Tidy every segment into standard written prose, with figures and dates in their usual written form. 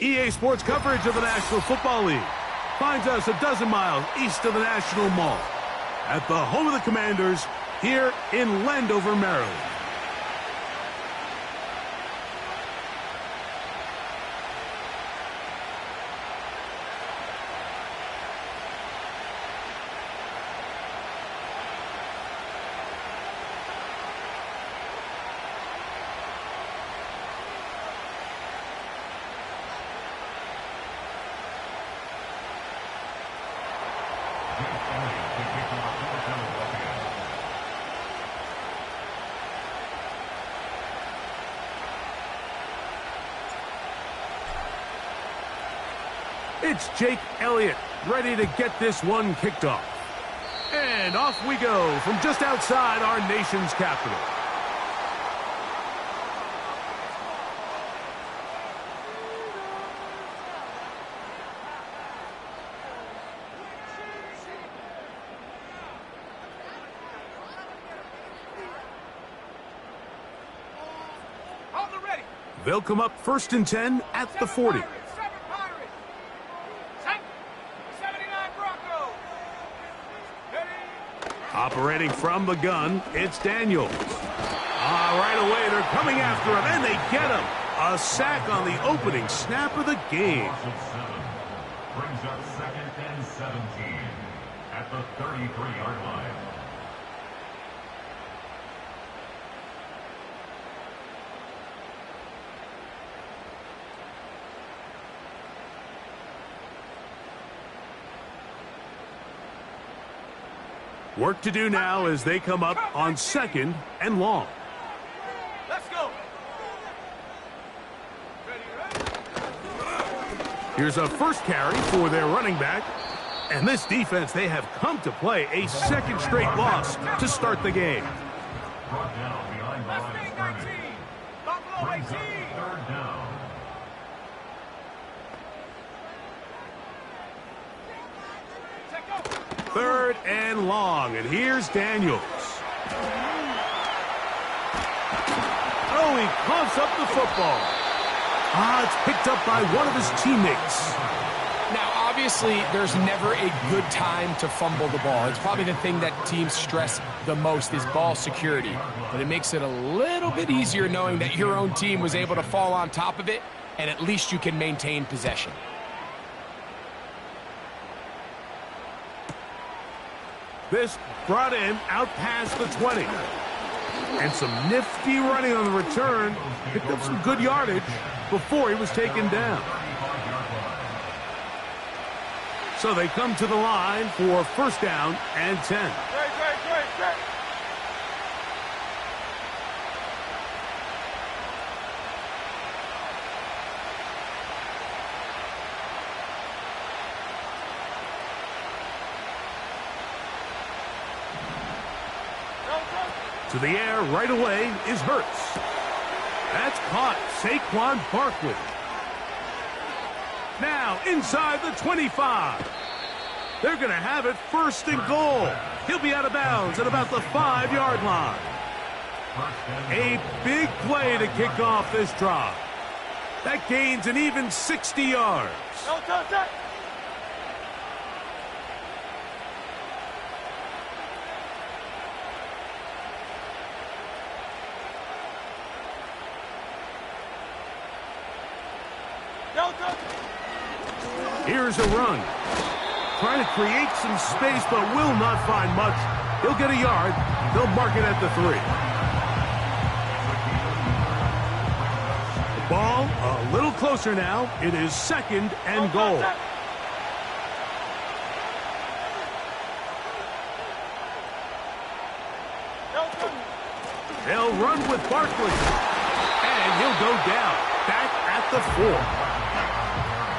EA Sports coverage of the National Football League finds us a dozen miles east of the National Mall at the home of the Commanders here in Landover, Maryland. It's Jake Elliott ready to get this one kicked off. And off we go from just outside our nation's capital. They'll come up 1st and 10 at the 40. Operating from the gun, it's Daniels. Right away, they're coming after him, and they get him. A sack on the opening snap of the game. Brings up 2nd and 17 at the 33-yard line. Work to do now as they come up on 2nd and long. Let's go. Here's a first carry for their running back. And this defense, they have come to play a 2nd straight loss to start the game. Brought down behind the line of scrimmage. Brings up 3rd down. Third and long, and here's Daniels. Oh, he coughs up the football. It's picked up by one of his teammates. Now, obviously, there's never a good time to fumble the ball. It's probably the thing that teams stress the most is ball security. But it makes it a little bit easier knowing that your own team was able to fall on top of it, and at least you can maintain possession. This brought in out past the 20. And some nifty running on the return. Picked up some good yardage before he was taken down. So they come to the line for 1st down and 10. Great. To the air right away is Hurts. That's caught. Saquon Barkley. Now inside the 25. They're going to have it 1st and goal. He'll be out of bounds at about the 5-yard line. A big play to kick off this drive. That gains an even 60 yards. No touch. No touch. Here's a run. Trying to create some space, but will not find much. He'll get a yard. They'll mark it at the 3. The ball a little closer now. It is 2nd and goal. They'll run with Barkley. And he'll go down. Back at the 4.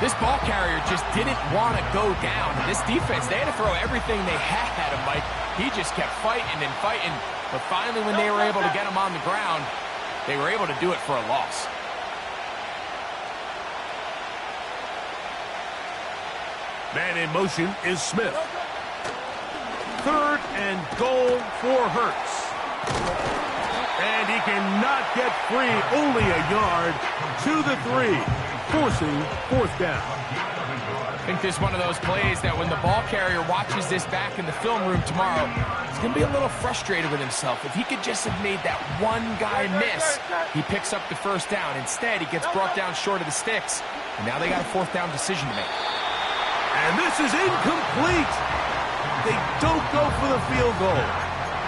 This ball carrier just didn't want to go down. And this defense, they had to throw everything they had at him, Mike. He just kept fighting and fighting. But finally, when they were able to get him on the ground, they were able to do it for a loss. Man in motion is Smith. 3rd and goal for Hurts. And he cannot get free. Only a yard to the 3. Forcing 4th down. I think this is one of those plays that when the ball carrier watches this back in the film room tomorrow, he's going to be a little frustrated with himself. If he could just have made that one guy miss, he picks up the 1st down. Instead, he gets brought down short of the sticks. And now they got a 4th down decision to make. And this is incomplete. They don't go for the field goal.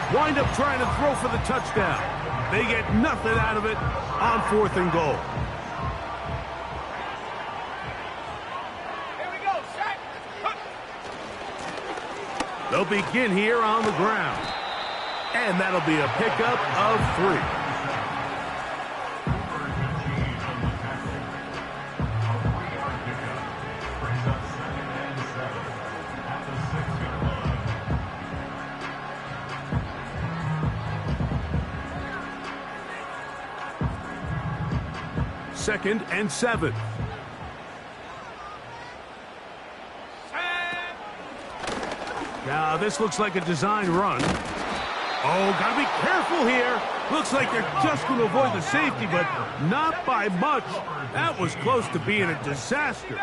Wind up trying to throw for the touchdown. They get nothing out of it on 4th and goal. They'll begin here on the ground. And that'll be a pickup of 3. Second and 7. Now, this looks like a design run. Oh, gotta be careful here. Looks like they're just going to avoid the safety, but not by much. That was close to being a disaster.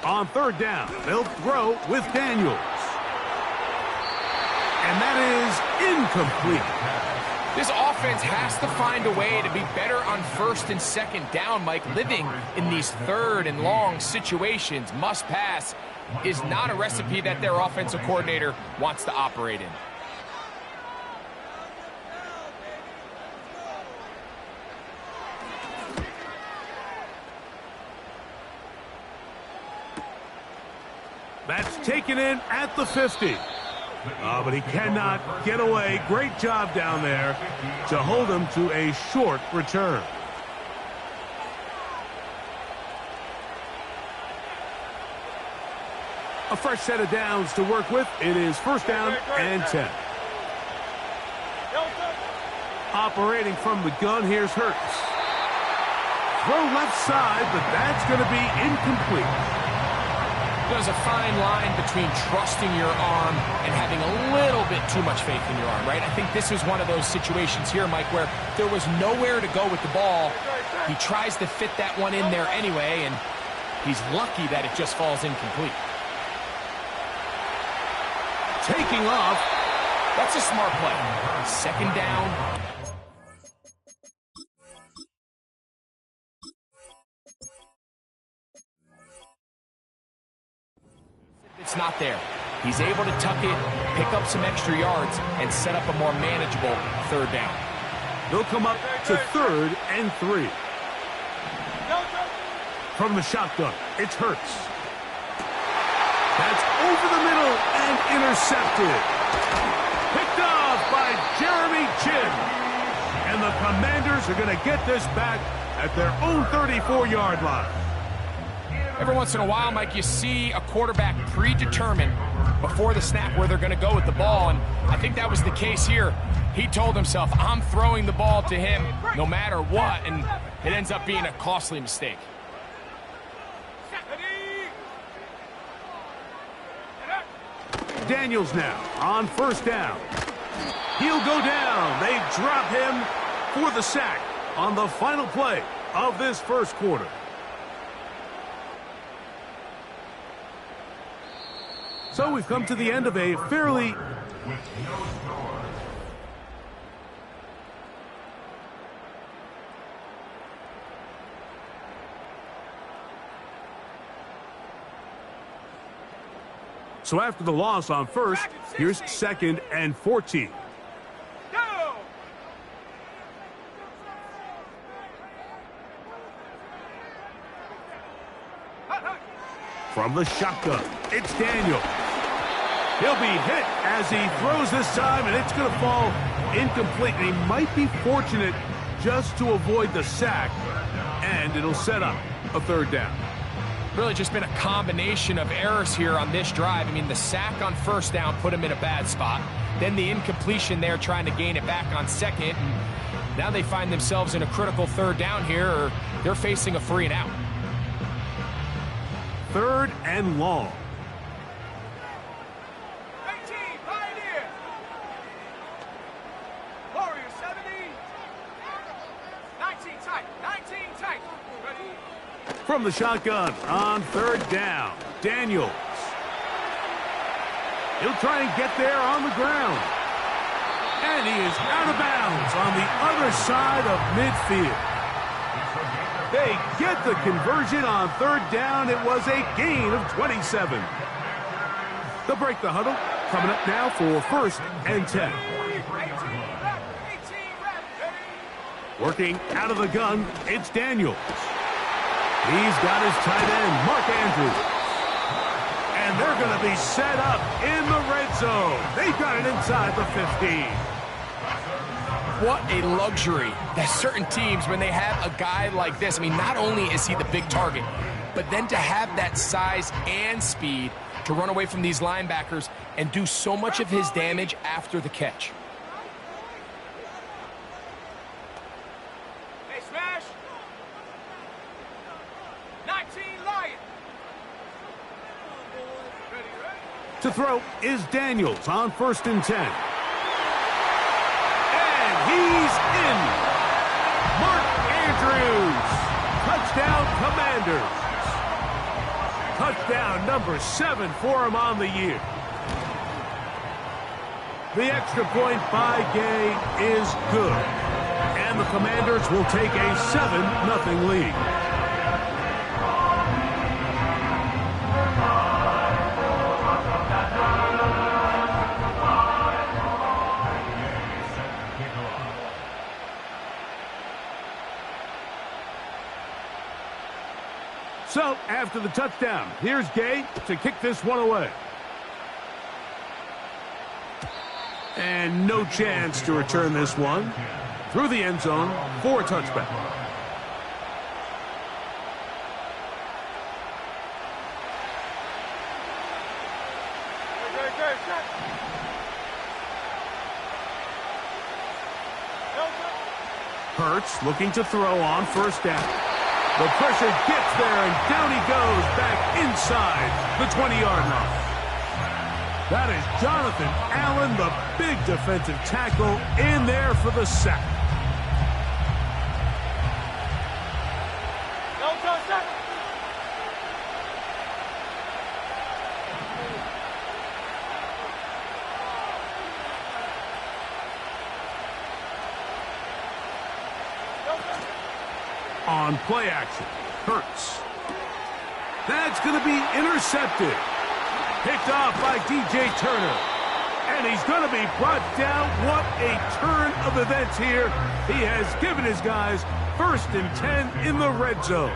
On 3rd down, they'll throw with Daniels. And that is incomplete. This offense has to find a way to be better on 1st and 2nd down, Mike. Living in these 3rd and long situations, must pass, is not a recipe that their offensive coordinator wants to operate in. That's taken in at the 50. But he cannot get away. Great job down there to hold him to a short return. A fresh set of downs to work with. It is 1st down and 10. Operating from the gun, here's Hurts. Throw left side, but that's going to be incomplete. There's a fine line between trusting your arm and having a little bit too much faith in your arm, right? I think this is one of those situations here, Mike, where there was nowhere to go with the ball. He tries to fit that one in there anyway, and he's lucky that it just falls incomplete. Taking off. That's a smart play. 2nd down. It's not there. He's able to tuck it, pick up some extra yards, and set up a more manageable 3rd down. They'll come up to 3rd and 3. From the shotgun, it's Hurts. That's over the middle and intercepted. Picked off by Jeremy Chinn. And the Commanders are going to get this back at their own 34-yard line. Every once in a while, Mike, you see a quarterback predetermine before the snap where they're going to go with the ball, and I think that was the case here. He told himself, I'm throwing the ball to him no matter what, and it ends up being a costly mistake. Daniels now on first down. He'll go down. They drop him for the sack on the final play of this first quarter. So we've come to the end of a fairly... So after the loss on first, here's 2nd and 14. Go! From the shotgun, it's Daniel. He'll be hit as he throws this time, and it's going to fall incomplete. And he might be fortunate just to avoid the sack, and it'll set up a 3rd down. Really just been a combination of errors here on this drive. I mean, the sack on first down put him in a bad spot. Then the incompletion there trying to gain it back on 2nd. And now they find themselves in a critical 3rd down here, or they're facing a 3 and out. 3rd and long. 18, Pioneer! Warrior 70. 19 tight, 19 tight. Ready? From the shotgun on 3rd down, Daniels. He'll try and get there on the ground. And he is out of bounds on the other side of midfield. They get the conversion on 3rd down. It was a gain of 27. They'll break the huddle. Coming up now for 1st and 10. 18 rep, ready? Working out of the gun, it's Daniels. He's got his tight end, Mark Andrews. And they're going to be set up in the red zone. They've got it inside the 15. What a luxury that certain teams, when they have a guy like this, I mean, not only is he the big target, but then to have that size and speed to run away from these linebackers and do so much of his damage after the catch. Hey, smash! 19 Lion! Ready, ready? To throw is Daniels on 1st and 10. And he's in. Mark Andrews. Touchdown, Commanders. Touchdown number 7 for him on the year. The extra point by Gay is good. And the Commanders will take a 7-0 lead. So, after the touchdown, here's Gay to kick this one away. And no chance to return this one through the end zone for a touchback. Hurts looking to throw on 1st down. The pressure gets there, and down he goes back inside the 20-yard line. That is Jonathan Allen, the big defensive tackle, in there for the sack. On play action, Hurts. That's going to be intercepted. Picked off by DJ Turner. And he's going to be brought down. What a turn of events here. He has given his guys 1st and 10 in the red zone.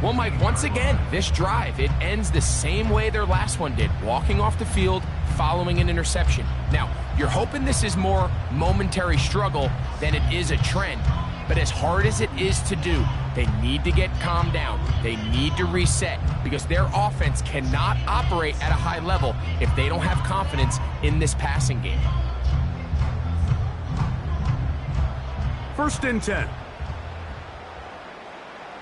Well, Mike, once again, this drive, it ends the same way their last one did, walking off the field, following an interception. Now, you're hoping this is more momentary struggle than it is a trend. But as hard as it is to do, they need to get calmed down. They need to reset because their offense cannot operate at a high level if they don't have confidence in this passing game. 1st and 10.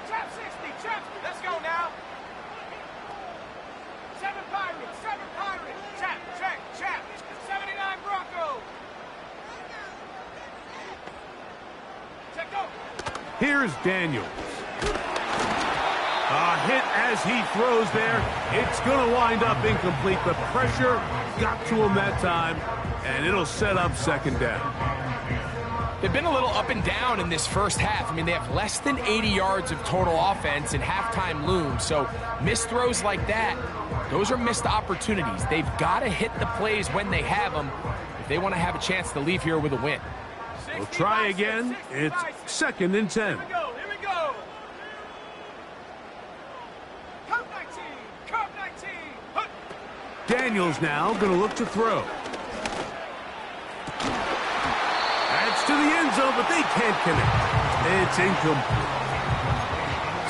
Trap 60, trap. Let's go now. 7 Pirates, 7 Pirates. Here's Daniels. A hit as he throws there. It's going to wind up incomplete. The pressure got to him that time, and it'll set up second down. They've been a little up and down in this first half. I mean, they have less than 80 yards of total offense and halftime looms. So missed throws like that, those are missed opportunities. They've got to hit the plays when they have them if they want to have a chance to leave here with a win. We'll try again. It's 2nd and 10. Here we go. Come 19. Hup. Daniels now going to look to throw. That's to the end zone, but they can't connect. It's incomplete.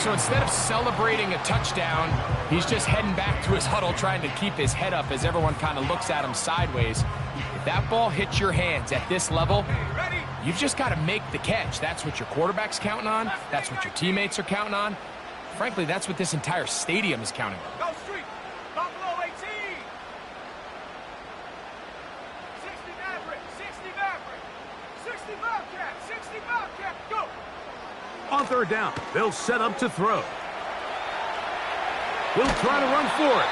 So instead of celebrating a touchdown, he's just heading back to his huddle trying to keep his head up as everyone kind of looks at him sideways. If that ball hits your hands at this level, you've just got to make the catch. That's what your quarterback's counting on. That's what your teammates are counting on. Frankly, that's what this entire stadium is counting on. Go street. Buffalo 18. 60 Maverick. 60 Bobcat. Go. On third down, they'll set up to throw. He'll try to run for it.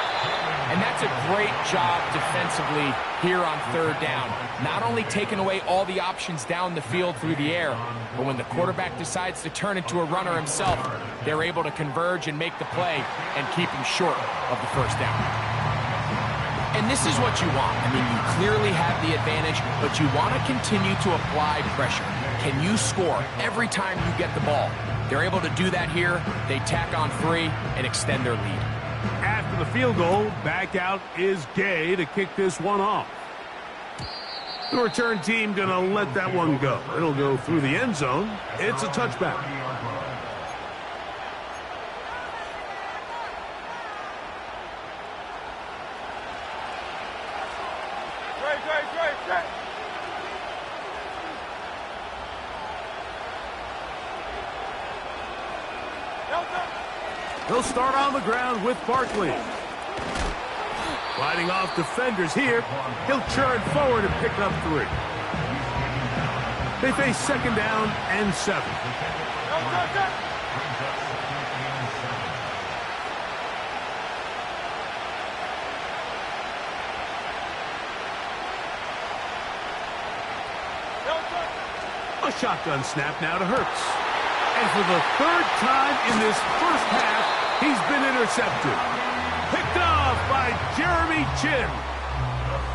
And that's a great job defensively here on third down. Not only taking away all the options down the field through the air, but when the quarterback decides to turn into a runner himself, they're able to converge and make the play and keep him short of the first down. And this is what you want. I mean, you clearly have the advantage, but you want to continue to apply pressure. Can you score every time you get the ball? They're able to do that here. They tack on 3 and extend their lead. After the field goal, back out is Gay to kick this one off. The return team going to let that one go. It'll go through the end zone. It's a touchback. Great. He'll start on the ground with Barkley. Fighting off defenders here. He'll churn forward and pick up 3. They face 2nd down and 7. A shotgun snap now to Hurts. And for the 3rd time in this first half, he's been intercepted. Picked off by Jeremy Chin.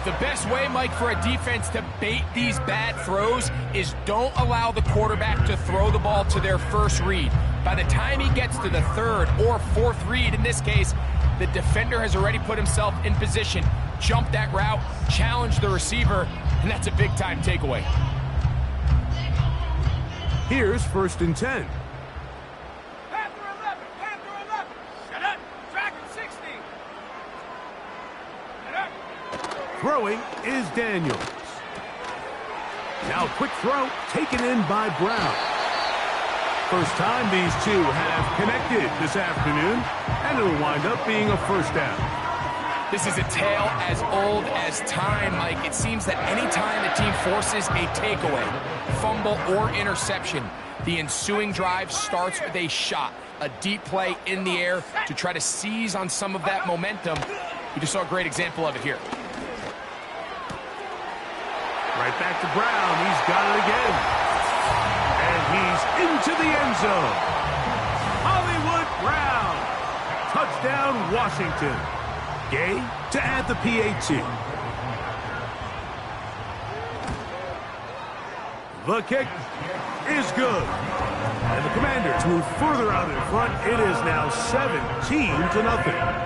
The best way, Mike, for a defense to bait these bad throws is don't allow the quarterback to throw the ball to their first read. By the time he gets to the 3rd or 4th read, in this case, the defender has already put himself in position, jump that route, challenge the receiver, and that's a big-time takeaway. Here's 1st and 10. Panther 11. Shut up. Dragon 60. Shut up. Throwing is Daniels. Now quick throw taken in by Brown. First time these two have connected this afternoon, and it'll wind up being a first down. This is a tale as old as time, Mike. It seems that any time the team forces a takeaway, fumble, or interception, the ensuing drive starts with a shot, a deep play in the air to try to seize on some of that momentum. You just saw a great example of it here. Right back to Brown. He's got it again. And he's into the end zone. Hollywood Brown. Touchdown, Washington. Gay to add the PAT. The kick is good. And the Commanders move further out in front. It is now 17-0.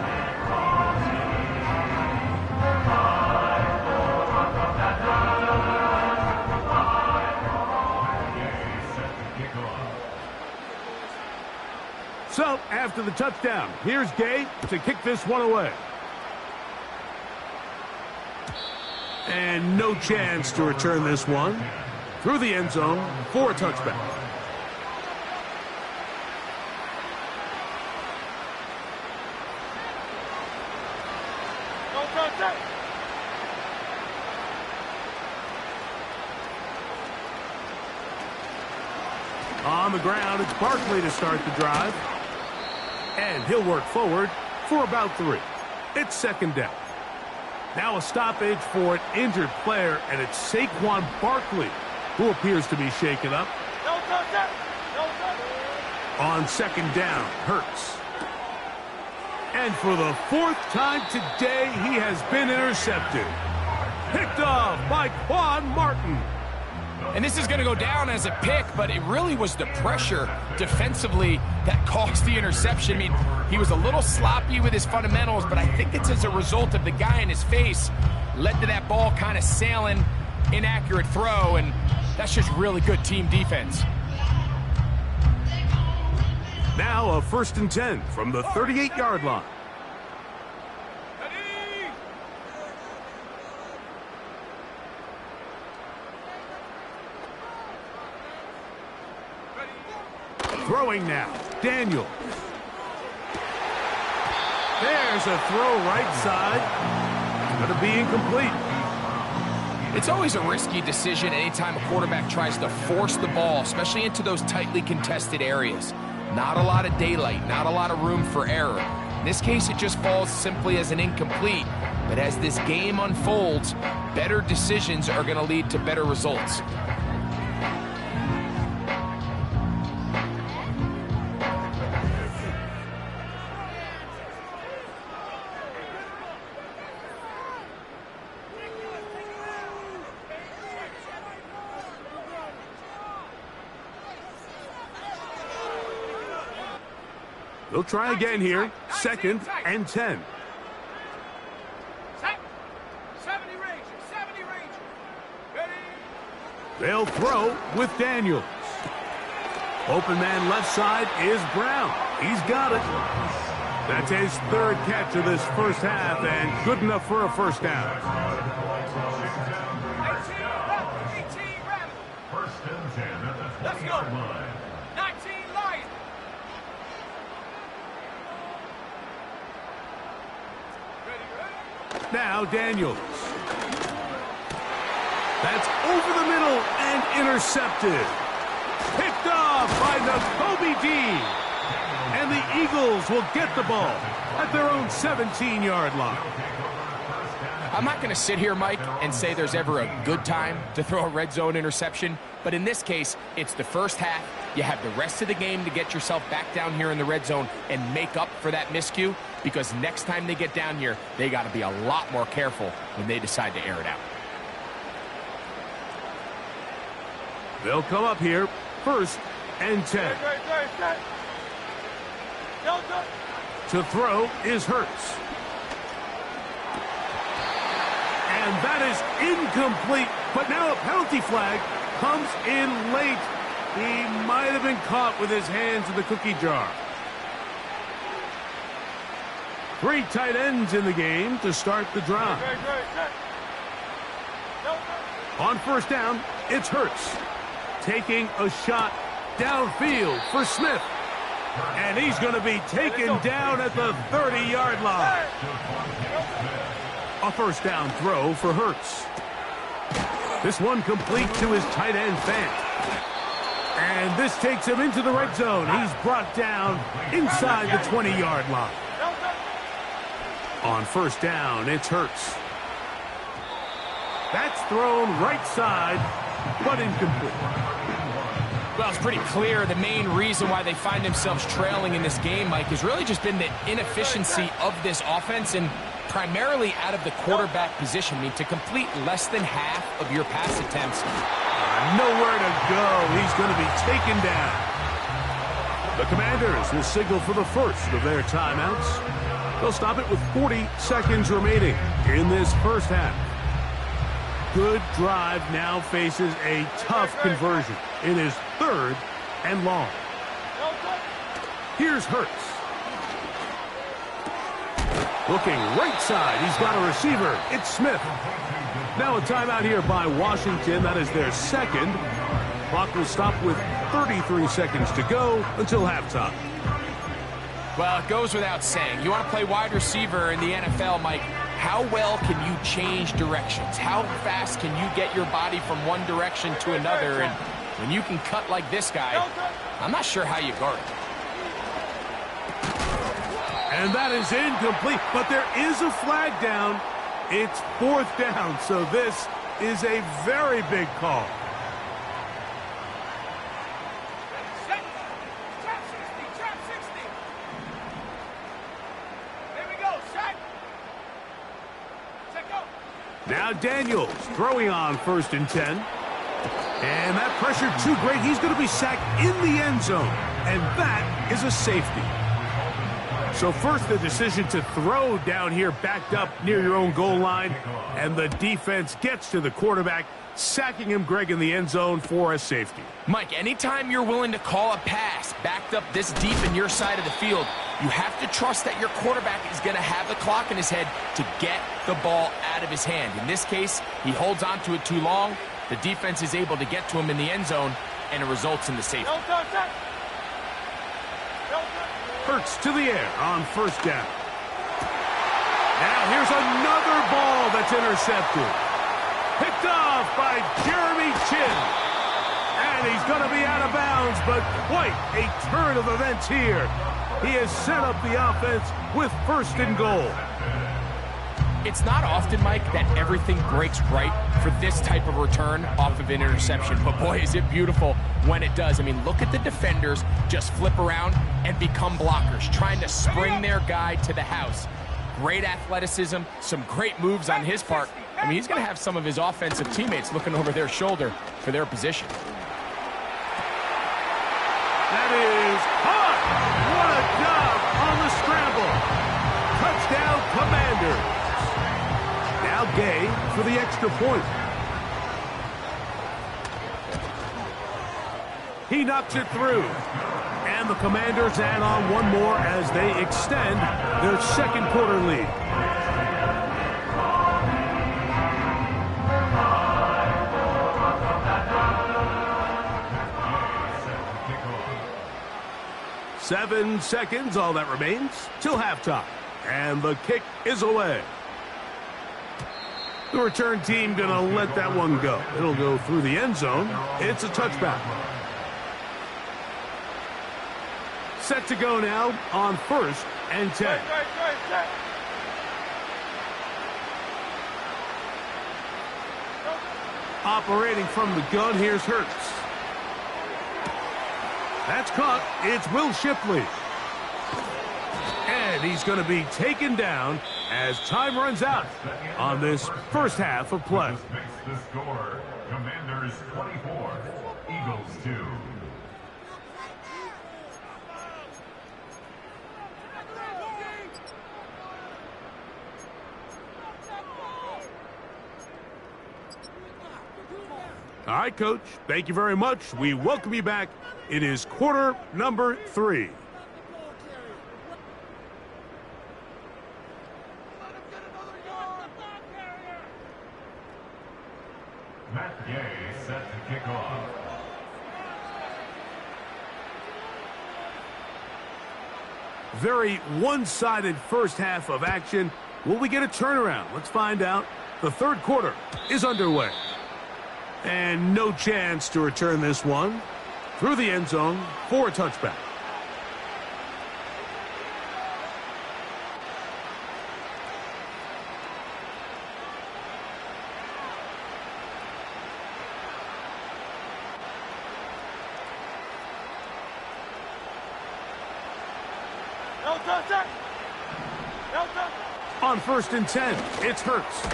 So, after the touchdown, here's Gay to kick this one away. And no chance to return this one through the end zone for a touchback. On the ground, it's Barkley to start the drive. And he'll work forward for about 3. It's second down. Now a stoppage for an injured player, and it's Saquon Barkley who appears to be shaken up. On second down, Hurts. And for the 4th time today, he has been intercepted. Picked off by Quan Martin. And this is going to go down as a pick, but it really was the pressure defensively that caused the interception. I mean, he was a little sloppy with his fundamentals, but I think it's as a result of the guy in his face led to that ball kind of sailing, inaccurate throw, and that's just really good team defense. Now a 1st and 10 from the 38-yard line. Throwing now, Daniel. There's a throw right side. Going to be incomplete. It's always a risky decision anytime a quarterback tries to force the ball, especially into those tightly contested areas. Not a lot of daylight, not a lot of room for error. In this case, it just falls simply as an incomplete. But as this game unfolds, better decisions are going to lead to better results. They'll try again here. 2nd and 10. 70 Rangers, 70 Rangers. Ready? They'll throw with Daniels. Open man left side is Brown. He's got it. That's his 3rd catch of this first half, and good enough for a 1st down. 18 Rams. 1st and 10 at the Let's 20-yard go. line. 19 Lions. Now Daniels. That's over the middle and intercepted. Picked off by Nakobe Dean. And the Eagles will get the ball at their own 17-yard line. I'm not going to sit here, Mike, and say there's ever a good time to throw a red zone interception, but in this case, it's the first half. You have the rest of the game to get yourself back down here in the red zone and make up for that miscue, because next time they get down here, they got to be a lot more careful when they decide to air it out. They'll come up here, 1st and 10. To throw is Hurts. And that is incomplete, but now a penalty flag comes in late. He might have been caught with his hands in the cookie jar. 3 tight ends in the game to start the drive. On 1st down, it's Hurts. Taking a shot downfield for Smith. And he's going to be taken down at the 30-yard line. A 1st down throw for Hurts. This one complete to his tight end Fant. And this takes him into the red zone. He's brought down inside the 20-yard line. On 1st down, it's Hurts. That's thrown right side, but incomplete. Well, it's pretty clear the main reason why they find themselves trailing in this game, Mike, has really just been the inefficiency of this offense and primarily out of the quarterback position. I mean, to complete less than half of your pass attempts. Nowhere to go. He's going to be taken down. The Commanders will signal for the first of their timeouts. They'll stop it with 40 seconds remaining in this first half. Good drive now faces a tough conversion. It is 3rd and long. Here's Hurts. Looking right side. He's got a receiver. It's Smith. Now a timeout here by Washington. That is their 2nd. Clock will stop with 33 seconds to go until halftime. Well, it goes without saying. You want to play wide receiver in the NFL, Mike, how well can you change directions? How fast can you get your body from one direction to another? And when you can cut like this guy, I'm not sure how you guard it. And that is incomplete, but there is a flag down. It's 4th down, so this is a very big call. Set. Trap 60. Trap 60. Here we go. Set. Set, go. Now Daniels throwing on 1st and 10. And that pressure too great. He's going to be sacked in the end zone. And that is a safety. So first the decision to throw down here backed up near your own goal line. And the defense gets to the quarterback, sacking him, Greg, in the end zone for a safety. Mike, anytime you're willing to call a pass backed up this deep in your side of the field, you have to trust that your quarterback is going to have the clock in his head to get the ball out of his hand. In this case, he holds on to it too long. The defense is able to get to him in the end zone, and it results in the safety. Hurts to the air on 1st down. Now here's another ball that's intercepted. Picked off by Jeremy Chin. And he's going to be out of bounds, but quite a turn of events here. He has set up the offense with 1st and goal. It's not often, Mike, that everything breaks right for this type of return off of an interception. But boy, is it beautiful when it does. I mean, look at the defenders just flip around and become blockers, trying to spring their guy to the house. Great athleticism, some great moves on his part. I mean, he's going to have some of his offensive teammates looking over their shoulder for their position. That is hot. What a job on the scramble. Touchdown, Commanders. Now Gay for the extra point. He knocks it through. And the Commanders add on one more as they extend their 2nd quarter lead. Seven seconds, all that remains, till halftime. And the kick is away. The return team going to let that one go. It'll go through the end zone. It's a touchback. Set to go now on 1st and 10. Operating from the gun, here's Hurts. That's caught. It's Will Shipley. And he's going to be taken down as time runs out on this first half of play. The score, Commanders 24, Eagles 2. All right, Coach. Thank you very much. We welcome you back. It is quarter number 3. Matt Gay set to kick off. Very one-sided first half of action. Will we get a turnaround? Let's find out. The 3rd quarter is underway. And no chance to return this one through the end zone for a touchback. On 1st and 10, it's Hurts.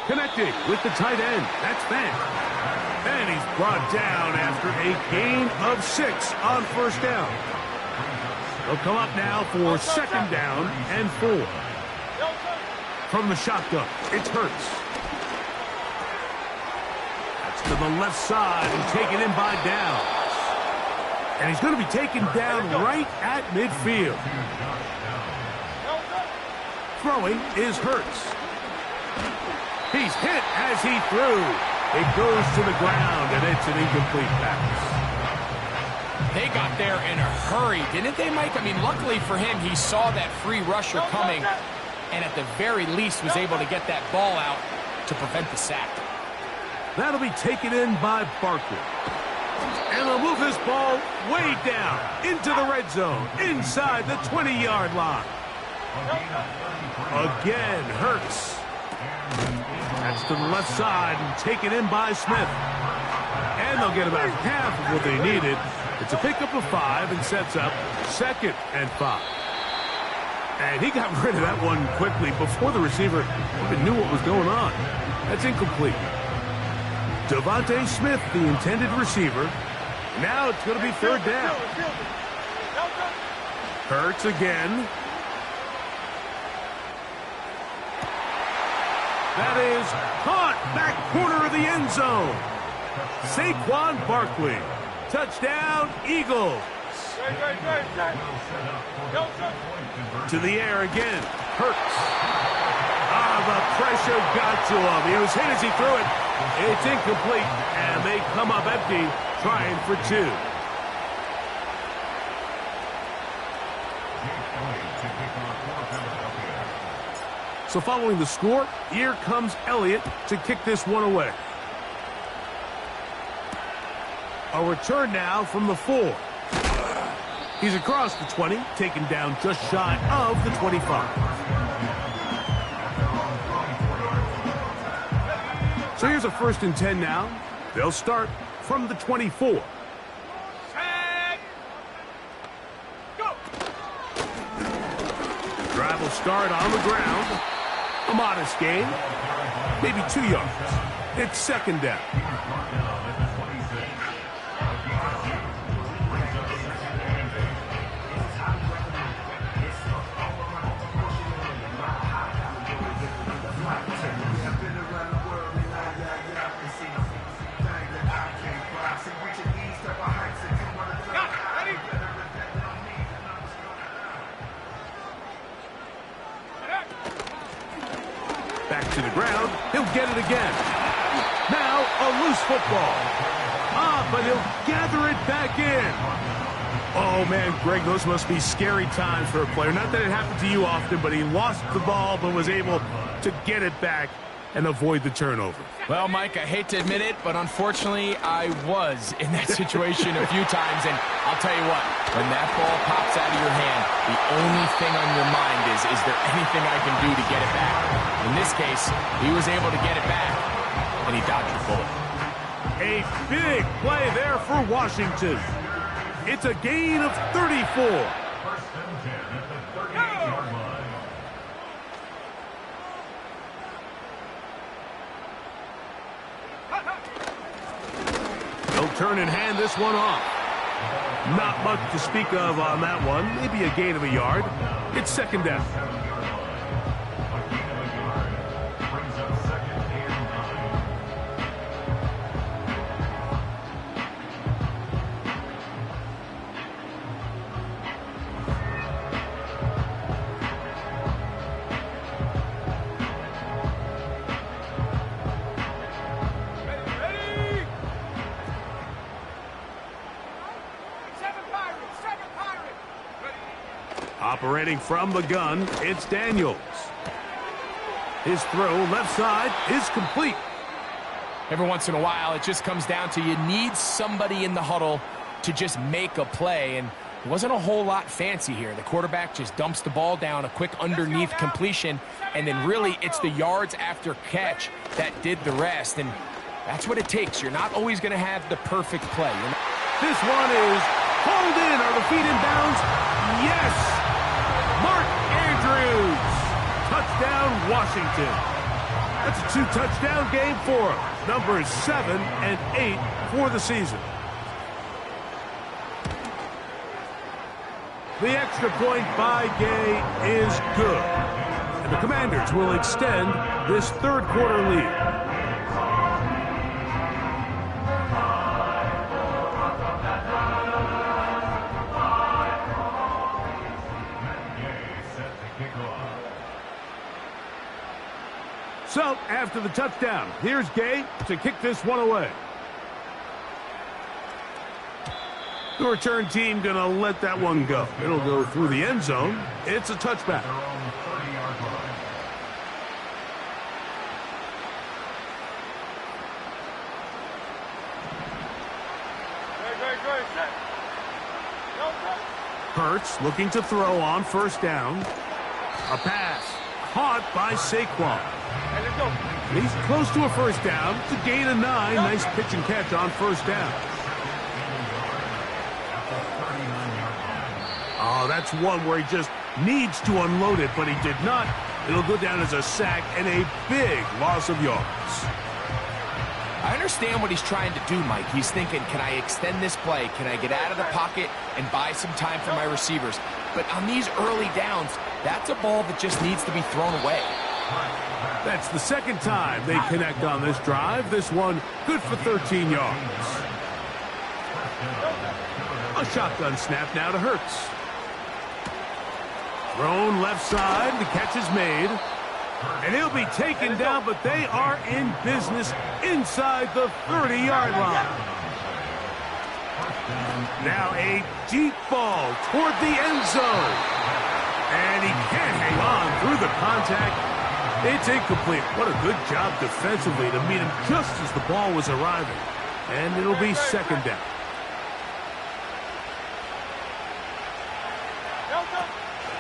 Connecting with the tight end. That's Fant. And he's brought down after a gain of 6 on 1st down. He'll come up now for 2nd down and 4. From the shotgun, it's Hurts. That's to the left side and taken in by Downs. And he's going to be taken down right at midfield. Throwing is Hurts. He's hit as he threw. It goes to the ground, and it's an incomplete pass. They got there in a hurry, didn't they, Mike? I mean, luckily for him, he saw that free rusher coming. and at the very least was able to get that ball out to prevent the sack. That'll be taken in by Barkley. And they'll move this ball way down into the red zone, inside the 20-yard line. Again, Hurts. That's to the left side and taken in by Smith. And they'll get about half of what they needed. It's a pickup of 5 and sets up 2nd and 5. And he got rid of that one quickly before the receiver even knew what was going on. That's incomplete. Devontae Smith, the intended receiver. Now it's going to be 3rd down. Hurts again. That is caught back corner of the end zone. Saquon Barkley. Touchdown, Eagles. To the air again. Hurts. The pressure got to him. He was hit as he threw it. It's incomplete, and they come up empty, trying for 2. So following the score, here comes Elliott to kick this one away. A return now from the 4. He's across the 20, taken down just shy of the 25. So here's a 1st and 10 now. They'll start from the 24. Drive will start on the ground. A modest gain. Maybe 2 yards. It's 2nd down. Back to the ground. He'll get it again. Now a loose football. But he'll gather it back in. Oh, man, Greg, those must be scary times for a player. Not that it happened to you often, but he lost the ball but was able to get it back and avoid the turnover. Well, Mike, I hate to admit it, but unfortunately, I was in that situation a few times, and I'll tell you what, when that ball pops out of your hand, the only thing on your mind is there anything I can do to get it back? In this case, he was able to get it back, and he dodged the bullet. A big play there for Washington. It's a gain of 34. They'll turn and hand this one off. Not much to speak of on that one. Maybe a gain of a yard. It's 2nd down. Operating from the gun, it's Daniels. His throw left side is complete. Every once in a while, it just comes down to you need somebody in the huddle to just make a play, and it wasn't a whole lot fancy here. The quarterback just dumps the ball down, a quick underneath completion, and then really it's the yards after catch that did the rest, and that's what it takes. You're not always going to have the perfect play. This one is hauled in. Are the feet in bounds? Yes! Mark Andrews. Touchdown, Washington. That's a 2-touchdown game for him. Numbers 7 and 8 for the season. The extra point by Gay is good. And the Commanders will extend this 3rd quarter lead. So, after the touchdown, here's Gay to kick this one away. The return team going to let that one go. It'll go through the end zone. It's a touchback. Hurts looking to throw on first down. A pass caught by Saquon. He's close to a first down. It's a gain of 9. Nice pitch and catch on first down. Oh, that's one where he just needs to unload it, but he did not. It'll go down as a sack and a big loss of yards. I understand what he's trying to do, Mike. He's thinking, can I extend this play? Can I get out of the pocket and buy some time for my receivers? But on these early downs, that's a ball that just needs to be thrown away. That's the second time they connect on this drive. This one good for 13 yards. A shotgun snap now to Hurts. Thrown left side. The catch is made. And he'll be taken down, but they are in business inside the 30-yard line. Now a deep ball toward the end zone. And he can't hang on through the contact. It's incomplete. What a good job defensively to meet him just as the ball was arriving. And it'll be second down.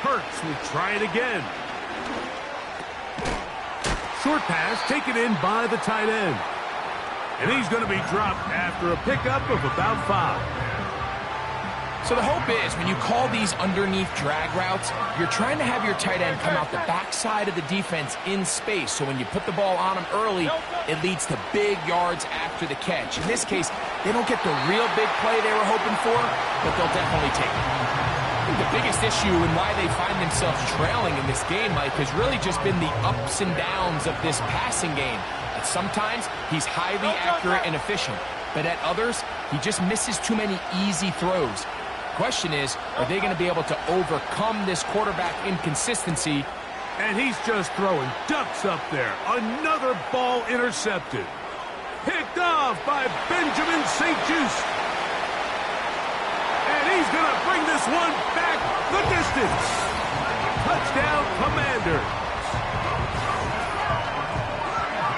Hurts will try it again. Short pass taken in by the tight end. And he's going to be dropped after a pickup of about 5. So the hope is when you call these underneath drag routes, you're trying to have your tight end come out the backside of the defense in space. So when you put the ball on him early, it leads to big yards after the catch. In this case, they don't get the real big play they were hoping for, but they'll definitely take it. I think the biggest issue and why they find themselves trailing in this game, Mike, has really just been the ups and downs of this passing game. At sometimes, he's highly accurate and efficient, but at others, he just misses too many easy throws. Question is, are they going to be able to overcome this quarterback inconsistency? And he's just throwing ducks up there. Another ball intercepted. Picked off by Benjamin St-Juste. And he's going to bring this one back the distance. Touchdown, Commanders.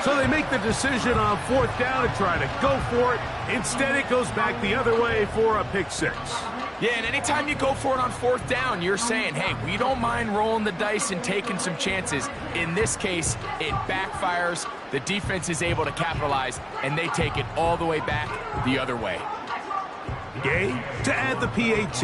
So they make the decision on fourth down to try to go for it. Instead, it goes back the other way for a pick six. Yeah, and anytime you go for it on fourth down, you're saying, hey, we don't mind rolling the dice and taking some chances. In this case, it backfires. The defense is able to capitalize, and they take it all the way back the other way. Gay to add the PAT.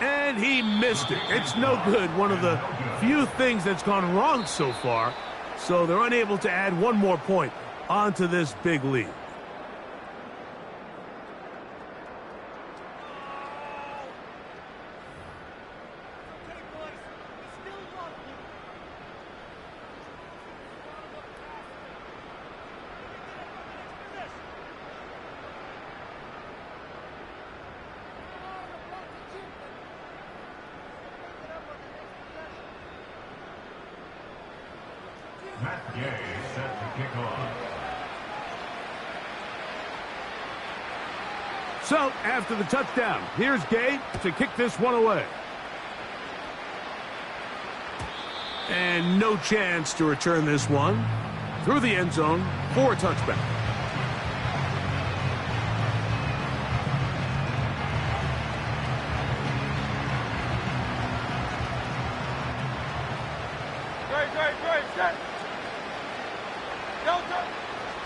And he missed it. It's no good. One of the few things that's gone wrong so far. So they're unable to add one more point onto this big lead. Set to kick off. So, after the touchdown, here's Gay to kick this one away. And no chance to return this one through the end zone for a touchback.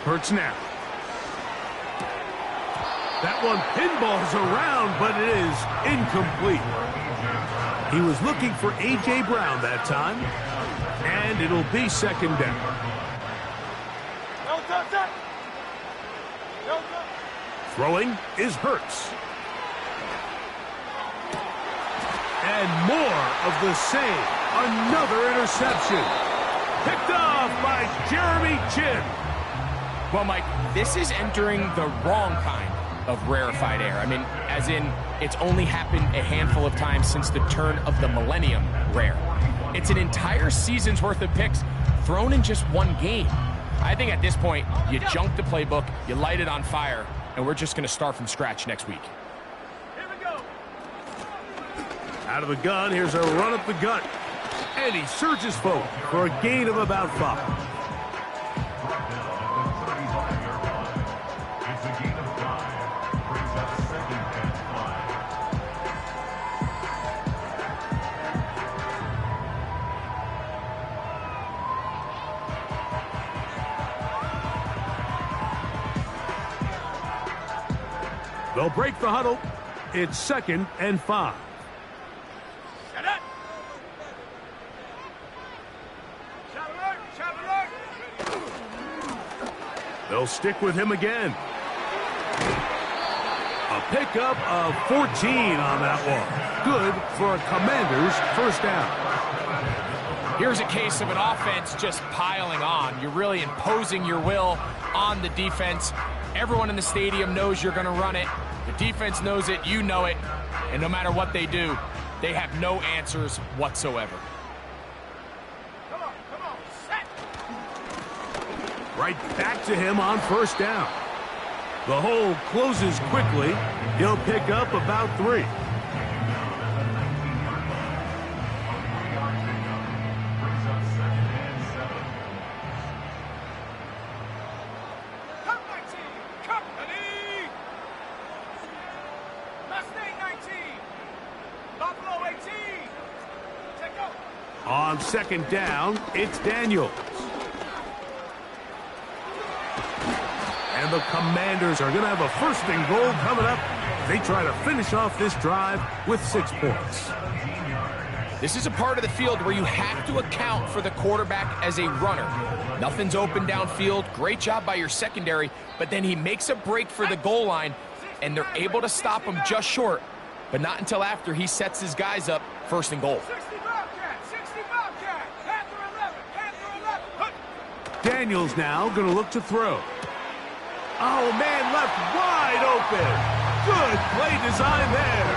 Hurts now. That one pinballs around, but it is incomplete. He was looking for A.J. Brown that time, and it'll be second down. Throwing is Hurts. And more of the same. Another interception. Picked off by Jeremy Chin. Well, Mike, this is entering the wrong kind of rarefied air. I mean, as in, it's only happened a handful of times since the turn of the millennium rare. It's an entire season's worth of picks thrown in just one game. I think at this point, you junk the playbook, you light it on fire, and we're just going to start from scratch next week. Here we go. Out of the gun, here's a run up the gut. And he surges forward for a gain of about 5. Brought down at the 35-yard line. It's a gain of 5. Brings up second and 5. They'll break the huddle. It's second and 5. Shut up! Shot alert! Shot alert! They'll stick with him again. A pickup of 14 on that one. Good for a Commanders first down. Here's a case of an offense just piling on. You're really imposing your will on the defense. Everyone in the stadium knows you're going to run it. The defense knows it, you know it, and no matter what they do, they have no answers whatsoever. Come on, set! Right back to him on first down. The hole closes quickly. He'll pick up about 3. Brings up second and 7. Cup 19! Company! Mustang 19! Buffalo 18! Take over! On second down, it's Daniels. And the Commanders are going to have a first and goal coming up. They try to finish off this drive with 6 points. This is a part of the field where you have to account for the quarterback as a runner. Nothing's open downfield. Great job by your secondary, but then he makes a break for the goal line, and they're able to stop him just short, but not until after he sets his guys up first and goal. 60 Bobcat! 60 Bobcat! Panther 11! Panther 11! Daniels now going to look to throw. Oh, man, left wide open. Good play design there.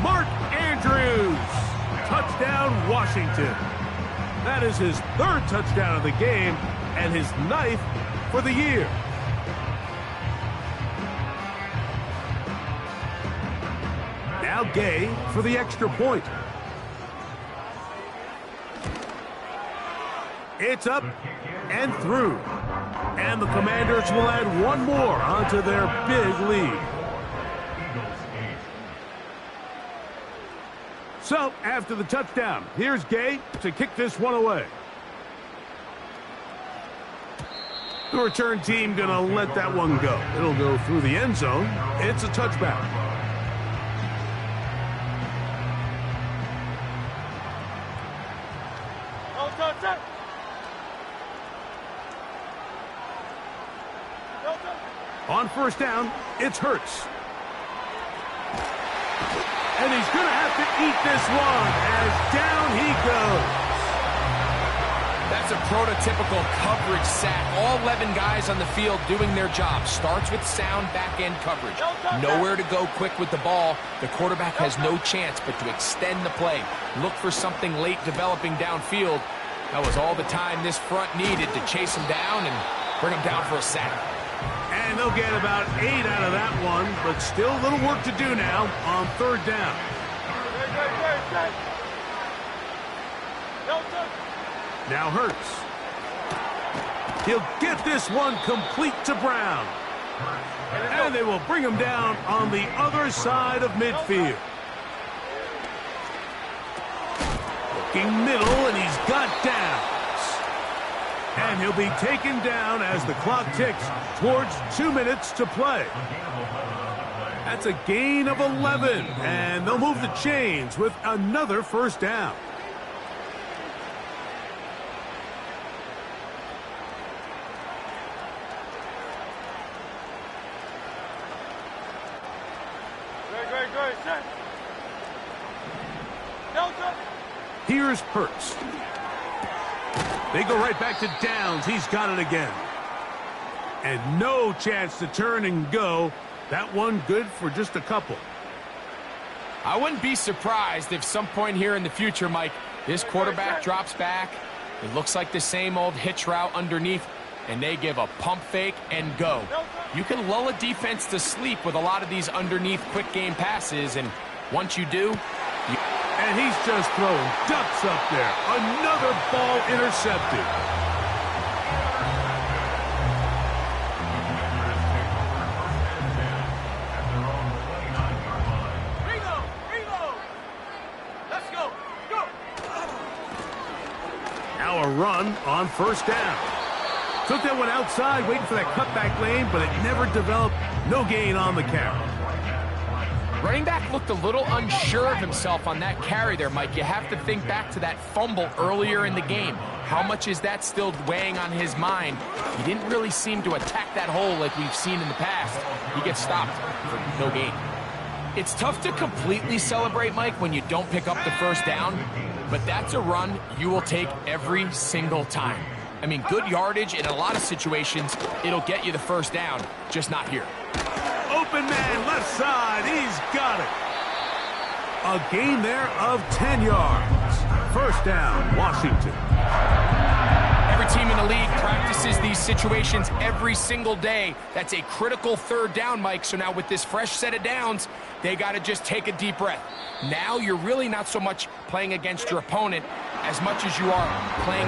Mark Andrews. Touchdown, Washington. That is his 3rd touchdown of the game and his 9th for the year. Now Gay for the extra point. It's up and through. And the Commanders will add 1 more onto their big lead. So, after the touchdown, here's Gay to kick this one away. The return team going to let that one go. It'll go through the end zone. It's a touchback. On first down, it's Hurts. And he's going to have to eat this one as down he goes. That's a prototypical coverage sack. All 11 guys on the field doing their job. Starts with sound back-end coverage. Nowhere to go quick with the ball. The quarterback has no chance but to extend the play. Look for something late developing downfield. That was all the time this front needed to chase him down and bring him down for a sack. And they'll get about 8 out of that one, but still a little work to do now on third down. Now Hurts. He'll get this one complete to Brown. And they will bring him down on the other side of midfield. Looking middle, and he's got downs. And he'll be taken down as the clock ticks towards 2 minutes to play. That's a gain of 11, and they'll move the chains with another first down. Here's Hurts. They go right back to downs. He's got it again. And no chance to turn and go. That one good for just a couple. I wouldn't be surprised if some point here in the future, Mike, this quarterback drops back. It looks like the same old hitch route underneath, and they give a pump fake and go. You can lull a defense to sleep with a lot of these underneath quick game passes, and once you do, And he's just throwing ducks up there. Another ball intercepted. Now a run on first down. Took that one outside, waiting for that cutback lane, but it never developed. No gain on the carry. Running back looked a little unsure of himself on that carry there, Mike. You have to think back to that fumble earlier in the game. How much is that still weighing on his mind? He didn't really seem to attack that hole like we've seen in the past. He gets stopped for no gain. It's tough to completely celebrate, Mike, when you don't pick up the first down, but that's a run you will take every single time. I mean, good yardage in a lot of situations, it'll get you the first down, just not here. Open man, left side, he's got it. A gain there of 10 yards. First down, Washington. Every team in the league practices these situations every single day. That's a critical third down, Mike. So now with this fresh set of downs, they got to just take a deep breath. Now you're really not so much playing against your opponent as much as you are playing